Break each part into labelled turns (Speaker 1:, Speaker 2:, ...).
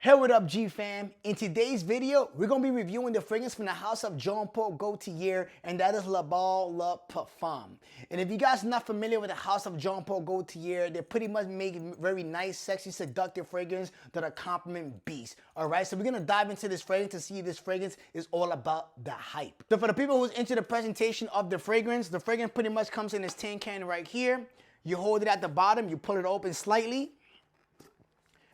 Speaker 1: Hey, what up, G fam? In today's video, we're gonna be reviewing the fragrance from the house of Jean Paul Gaultier, and that is Beau Le Parfum. And if you guys are not familiar with the house of Jean Paul Gaultier, they pretty much make very nice, sexy, seductive fragrance that are compliment beasts. All right, so we're gonna dive into this fragrance to see if this fragrance is all about the hype. So for the people who's into the presentation of the fragrance pretty much comes in this tin can right here. You hold it at the bottom, you pull it open slightly,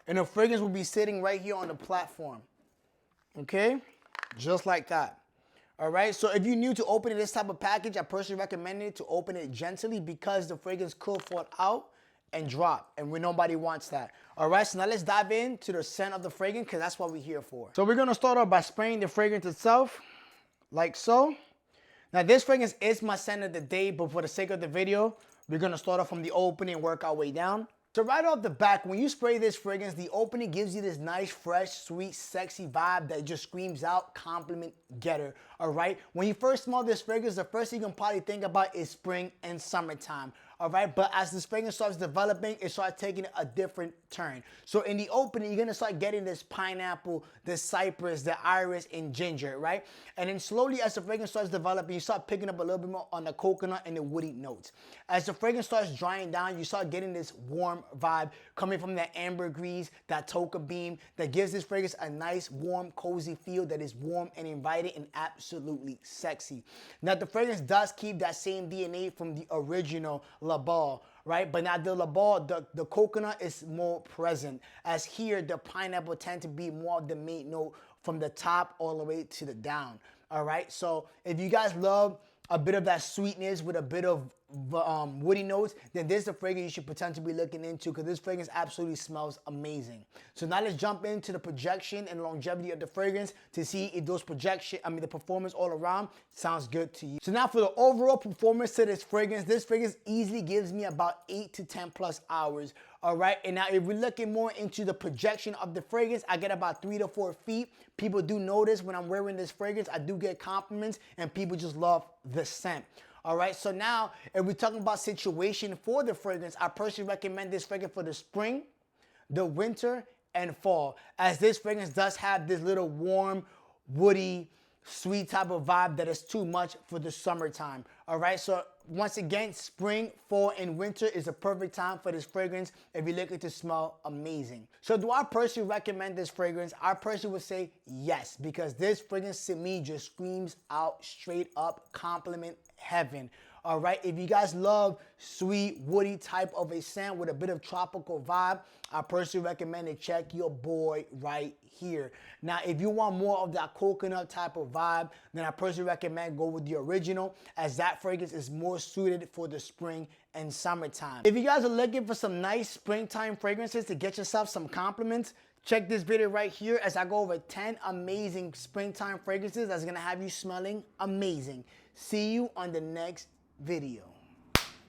Speaker 1: and the fragrance will be sitting right here on the platform. Okay? Just like that. All right? So if you're new to opening this type of package, I personally recommend it to open it gently because the fragrance could fall out and drop, and nobody wants that. All right? So now let's dive into the scent of the fragrance because that's what we're here for. So we're going to start off by spraying the fragrance itself, like so. Now this fragrance is my scent of the day, but for the sake of the video, we're going to start off from the opening and work our way down. So right off the back, when you spray this fragrance, the opening gives you this nice, fresh, sweet, sexy vibe that just screams out compliment getter, all right? When you first smell this fragrance, the first thing you can probably think about is spring and summertime, all right? But as this fragrance starts developing, it starts taking a different turn. So in the opening, you're gonna start getting this pineapple, the cypress, the iris, and ginger, right? And then slowly as the fragrance starts developing, you start picking up a little bit more on the coconut and the woody notes. As the fragrance starts drying down, you start getting this warm vibe coming from that ambergris, that toka bean, that gives this fragrance a nice, warm, cozy feel that is warm and inviting and absolutely sexy. Now the fragrance does keep that same DNA from the original Le Beau, right? But now the Le Beau, the coconut is more present, as here the pineapple tend to be more of the main note from the top all the way to the down. All right, so if you guys love a bit of that sweetness with a bit of woody notes, then this is the fragrance you should potentially be looking into because this fragrance absolutely smells amazing. So now let's jump into the projection and longevity of the fragrance to see if those the performance all around sounds good to you. So now for the overall performance to this fragrance easily gives me about 8 to 10 plus hours. All right, and now if we're looking more into the projection of the fragrance, I get about 3 to 4 feet. People do notice when I'm wearing this fragrance, I do get compliments and people just love the scent. All right, so now if we're talking about situation for the fragrance, I personally recommend this fragrance for the spring, the winter, and fall, as this fragrance does have this little warm, woody, sweet type of vibe that is too much for the summertime. All right, so once again, spring, fall, and winter is a perfect time for this fragrance if you're looking to smell amazing. So do I personally recommend this fragrance? I personally would say yes, because this fragrance to me just screams out straight up compliment heaven. All right, if you guys love sweet, woody type of a scent with a bit of tropical vibe, I personally recommend to check your boy right here. Now, if you want more of that coconut type of vibe, then I personally recommend go with the original, as that fragrance is more suited for the spring and summertime. If you guys are looking for some nice springtime fragrances to get yourself some compliments, check this video right here as I go over 10 amazing springtime fragrances that's gonna have you smelling amazing. See you on the next video.